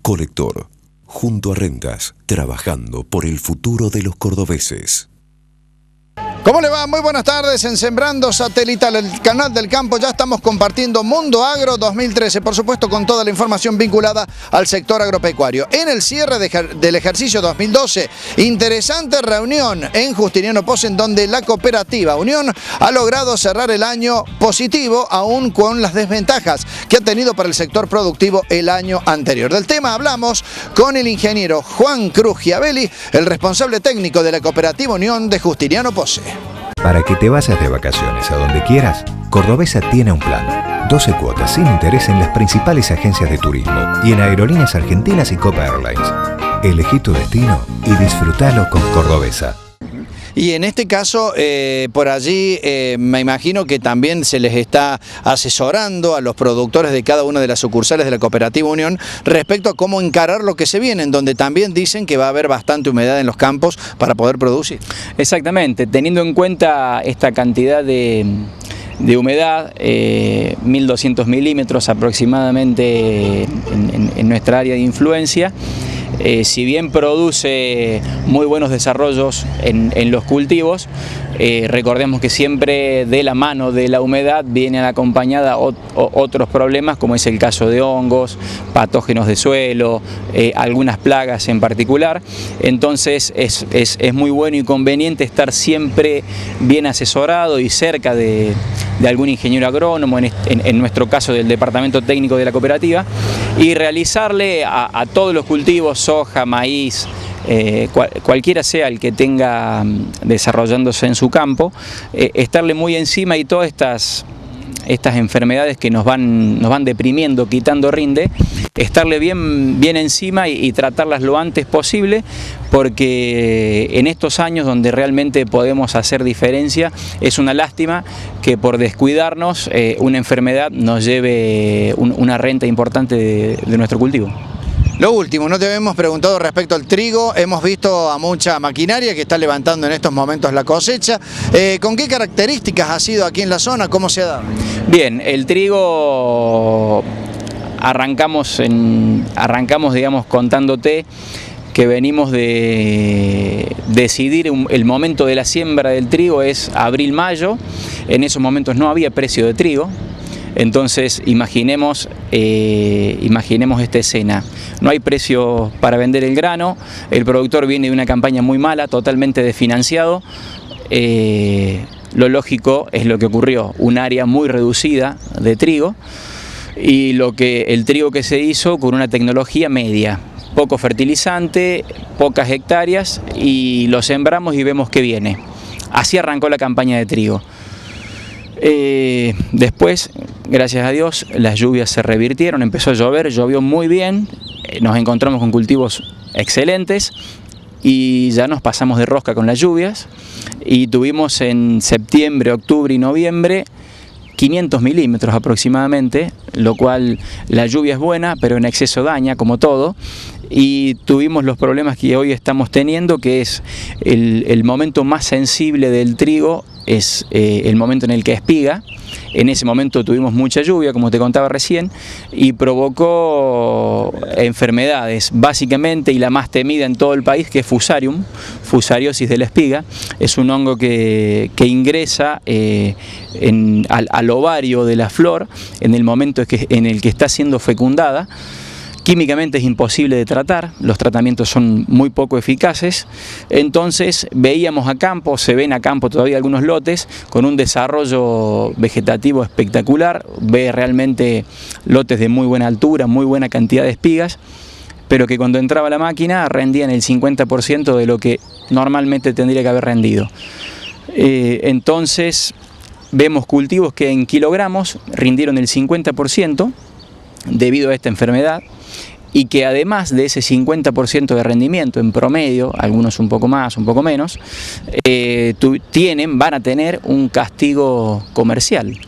Colector, junto a Rentas, trabajando por el futuro de los cordobeses. ¿Cómo le va? Muy buenas tardes en Sembrando Satelital, el canal del campo. Ya estamos compartiendo Mundo Agro 2013, por supuesto con toda la información vinculada al sector agropecuario. En el cierre del ejercicio 2012, interesante reunión en Justiniano Posse, en donde la cooperativa Unión ha logrado cerrar el año positivo, aún con las desventajas que ha tenido para el sector productivo el año anterior. Del tema hablamos con el ingeniero Juan Cruz Giavelli, el responsable técnico de la cooperativa Unión de Justiniano Posse. Para que te vayas de vacaciones a donde quieras, Cordobesa tiene un plan. 12 cuotas sin interés en las principales agencias de turismo y en Aerolíneas Argentinas y Copa Airlines. Elegí tu destino y disfrútalo con Cordobesa. Y en este caso, por allí me imagino que también se les está asesorando a los productores de cada una de las sucursales de la Cooperativa Unión respecto a cómo encarar lo que se viene, en donde también dicen que va a haber bastante humedad en los campos para poder producir. Exactamente, teniendo en cuenta esta cantidad de humedad, 1.200 milímetros aproximadamente en nuestra área de influencia. Si bien produce muy buenos desarrollos en los cultivos, recordemos que siempre de la mano de la humedad vienen acompañada otros problemas, como es el caso de hongos, patógenos de suelo, algunas plagas en particular. Entonces es muy bueno y conveniente estar siempre bien asesorado y cerca de algún ingeniero agrónomo, en nuestro caso del departamento técnico de la cooperativa, y realizarle a todos los cultivos, soja, maíz, cualquiera sea el que tenga desarrollándose en su campo, estarle muy encima, y todas estas enfermedades que nos van deprimiendo, quitando rinde, estarle bien encima y tratarlas lo antes posible, porque en estos años donde realmente podemos hacer diferencia, es una lástima que por descuidarnos una enfermedad nos lleve una renta importante de nuestro cultivo. Lo último, no te habíamos preguntado respecto al trigo. Hemos visto a mucha maquinaria que está levantando en estos momentos la cosecha. ¿Con qué características ha sido aquí en la zona? ¿Cómo se ha dado? Bien, el trigo arrancamos digamos, contándote que venimos de decidir el momento de la siembra del trigo es abril-mayo. En esos momentos no había precio de trigo. Entonces imaginemos esta escena. No hay precio para vender el grano, el productor viene de una campaña muy mala, totalmente desfinanciado. Lo lógico es lo que ocurrió, un área muy reducida de trigo, y el trigo que se hizo con una tecnología media, poco fertilizante, pocas hectáreas, y lo sembramos y vemos que viene. Así arrancó la campaña de trigo. Después, gracias a Dios, las lluvias se revirtieron, empezó a llover, llovió muy bien, nos encontramos con cultivos excelentes y ya nos pasamos de rosca con las lluvias, y tuvimos en septiembre, octubre y noviembre 500 milímetros aproximadamente, lo cual la lluvia es buena, pero en exceso daña, como todo, y tuvimos los problemas que hoy estamos teniendo, que es el momento más sensible del trigo, es el momento en el que espiga. En ese momento tuvimos mucha lluvia, como te contaba recién, y provocó enfermedades, básicamente, y la más temida en todo el país, que es Fusarium, fusariosis de la espiga. Es un hongo que ingresa al ovario de la flor en el momento en el que está siendo fecundada. Químicamente es imposible de tratar, los tratamientos son muy poco eficaces. Entonces veíamos a campo, se ven a campo todavía algunos lotes con un desarrollo vegetativo espectacular, ve realmente lotes de muy buena altura, muy buena cantidad de espigas, pero que cuando entraba la máquina rendían el 50% de lo que normalmente tendría que haber rendido. Entonces vemos cultivos que en kilogramos rindieron el 50% debido a esta enfermedad, y que además de ese 50% de rendimiento en promedio, algunos un poco más, un poco menos, van a tener un castigo comercial,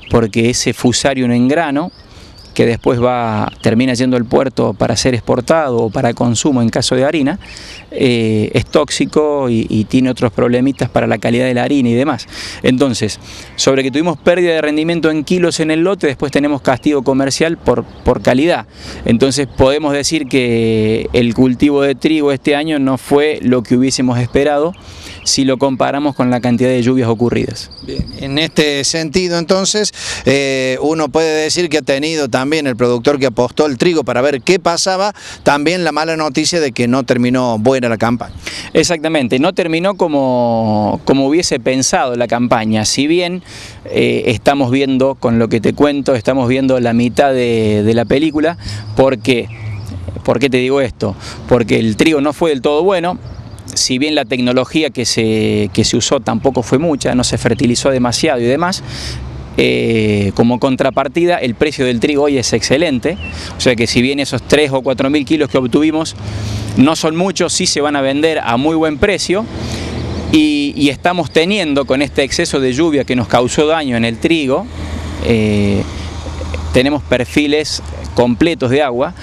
porque ese Fusarium en grano que después termina yendo al puerto para ser exportado o para consumo en caso de harina, es tóxico y tiene otros problemitas para la calidad de la harina y demás. Entonces, sobre que tuvimos pérdida de rendimiento en kilos en el lote, después tenemos castigo comercial por calidad. Entonces podemos decir que el cultivo de trigo este año no fue lo que hubiésemos esperado si lo comparamos con la cantidad de lluvias ocurridas. Bien, en este sentido entonces uno puede decir que ha tenido también el productor que apostó el trigo para ver qué pasaba, también la mala noticia de que no terminó buena la campaña. Exactamente, no terminó como hubiese pensado la campaña, si bien estamos viendo, con lo que te cuento, estamos viendo la mitad de la película. ¿Por qué? ¿Por qué te digo esto? Porque el trigo no fue del todo bueno. Si bien la tecnología que se usó tampoco fue mucha, no se fertilizó demasiado y demás, como contrapartida el precio del trigo hoy es excelente, o sea que si bien esos 3 o 4 mil kilos que obtuvimos no son muchos, sí se van a vender a muy buen precio y estamos teniendo, con este exceso de lluvia que nos causó daño en el trigo, tenemos perfiles completos de agua,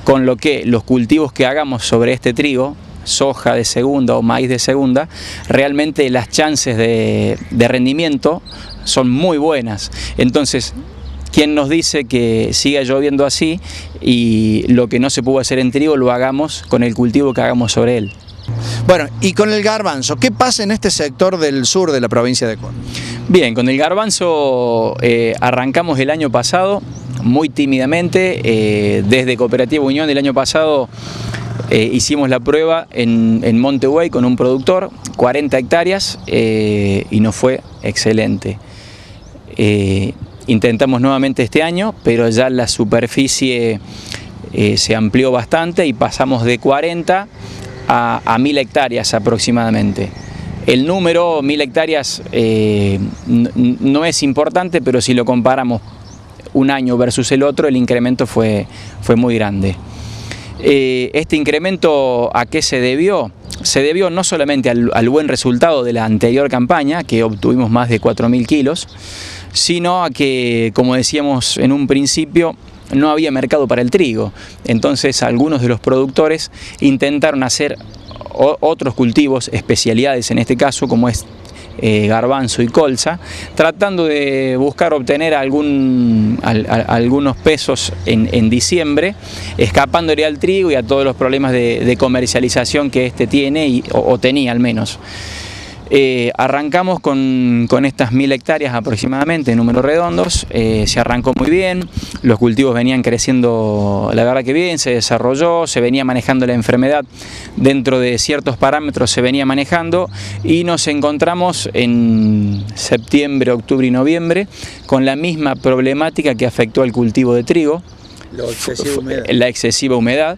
con lo que los cultivos que hagamos sobre este trigo, soja de segunda o maíz de segunda, realmente las chances de rendimiento son muy buenas. Entonces, ¿quién nos dice que siga lloviendo así y lo que no se pudo hacer en trigo lo hagamos con el cultivo que hagamos sobre él? Bueno, y con el garbanzo, ¿qué pasa en este sector del sur de la provincia de Córdoba? Bien, con el garbanzo arrancamos el año pasado muy tímidamente. Desde Cooperativa Unión del año pasado hicimos la prueba en Montevideo con un productor, 40 hectáreas, y nos fue excelente. Intentamos nuevamente este año, pero ya la superficie se amplió bastante y pasamos de 40 a 1000 hectáreas aproximadamente. El número, 1000 hectáreas, no es importante, pero si lo comparamos un año versus el otro, el incremento fue muy grande. Este incremento, ¿a qué se debió? Se debió no solamente al buen resultado de la anterior campaña, que obtuvimos más de 4.000 kilos, sino a que, como decíamos en un principio, no había mercado para el trigo. Entonces algunos de los productores intentaron hacer otros cultivos, especialidades en este caso, como es garbanzo y colza, tratando de buscar obtener algunos pesos en diciembre, escapándole al trigo y a todos los problemas de comercialización que este tiene o tenía al menos. Arrancamos con estas 1000 hectáreas aproximadamente, en números redondos. Se arrancó muy bien, los cultivos venían creciendo la verdad que bien, se desarrolló, se venía manejando la enfermedad dentro de ciertos parámetros, se venía manejando, y nos encontramos en septiembre, octubre y noviembre con la misma problemática que afectó al cultivo de trigo, la excesiva humedad.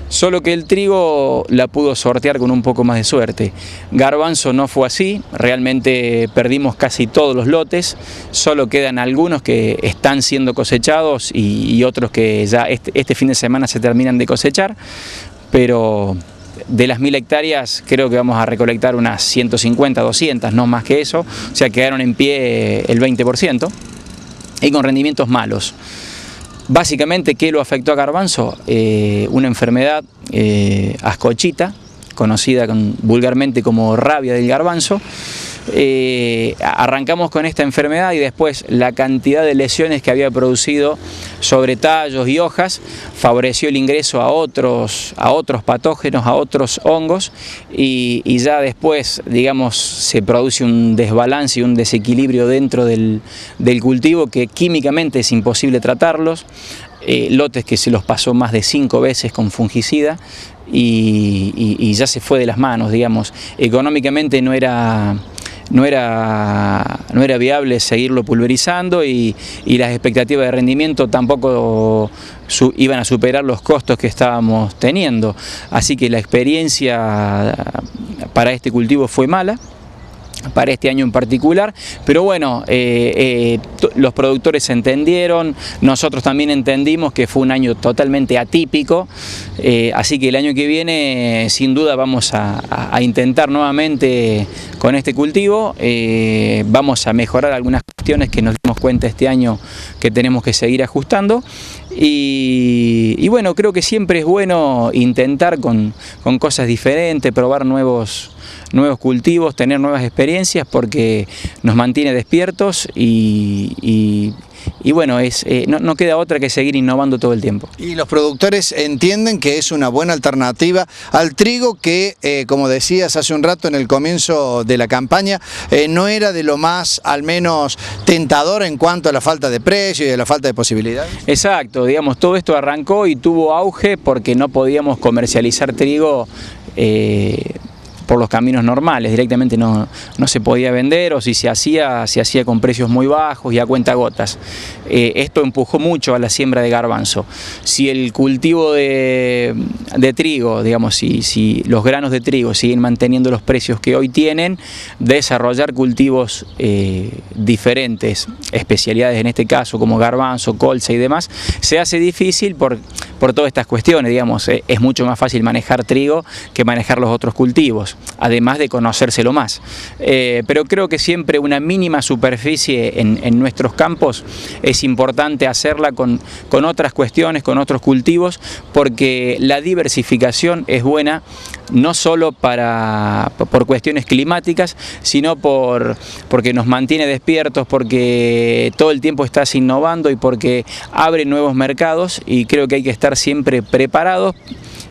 Solo que el trigo la pudo sortear con un poco más de suerte. Garbanzo no fue así, realmente perdimos casi todos los lotes, solo quedan algunos que están siendo cosechados y otros que ya este fin de semana se terminan de cosechar, pero de las 1000 hectáreas creo que vamos a recolectar unas 150, 200, no más que eso, o sea, quedaron en pie el 20% y con rendimientos malos. Básicamente, ¿qué lo afectó a garbanzo? Una enfermedad ascochita, conocida vulgarmente como rabia del garbanzo. Arrancamos con esta enfermedad y después la cantidad de lesiones que había producido sobre tallos y hojas favoreció el ingreso a otros patógenos, a otros hongos, y ya después, digamos, se produce un desbalance y un desequilibrio dentro del cultivo que químicamente es imposible tratarlos. Lotes que se los pasó más de 5 veces con fungicida y ya se fue de las manos, digamos. Económicamente no era viable seguirlo pulverizando y las expectativas de rendimiento tampoco iban a superar los costos que estábamos teniendo. Así que la experiencia para este cultivo fue mala. para este año en particular, pero bueno, los productores entendieron, nosotros también entendimos que fue un año totalmente atípico, así que el año que viene sin duda vamos a intentar nuevamente con este cultivo, vamos a mejorar algunas cuestiones que nos dimos cuenta este año que tenemos que seguir ajustando. Y bueno, creo que siempre es bueno intentar con cosas diferentes, probar nuevos cultivos, tener nuevas experiencias, porque nos mantiene despiertos y bueno, no queda otra que seguir innovando todo el tiempo. Y los productores entienden que es una buena alternativa al trigo que, como decías hace un rato en el comienzo de la campaña, no era de lo más, al menos, tentador en cuanto a la falta de precio y a la falta de posibilidades. Exacto, digamos, todo esto arrancó y tuvo auge porque no podíamos comercializar trigo por los caminos normales, directamente no se podía vender, o si se hacía con precios muy bajos y a cuentagotas. Esto empujó mucho a la siembra de garbanzo. Si el cultivo de trigo, digamos, si los granos de trigo siguen manteniendo los precios que hoy tienen, desarrollar cultivos diferentes, especialidades en este caso como garbanzo, colza y demás, se hace difícil por todas estas cuestiones, digamos. Es mucho más fácil manejar trigo que manejar los otros cultivos, además de conocérselo más. Pero creo que siempre una mínima superficie en nuestros campos es importante hacerla con otras cuestiones, con otros cultivos, porque la diversificación es buena no solo por cuestiones climáticas, sino porque nos mantiene despiertos, porque todo el tiempo estás innovando y porque abre nuevos mercados, y creo que hay que estar siempre preparados.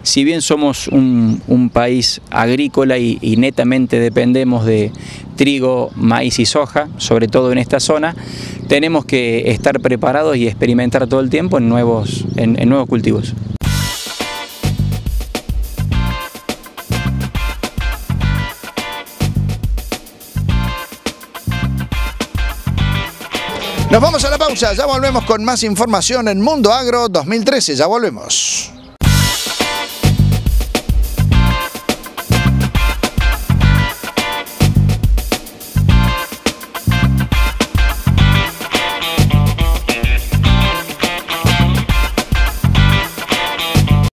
Si bien somos un país agrícola y netamente dependemos de trigo, maíz y soja, sobre todo en esta zona, tenemos que estar preparados y experimentar todo el tiempo en nuevos cultivos. Nos vamos a la pausa, ya volvemos con más información en Mundo Agro 2013, ya volvemos.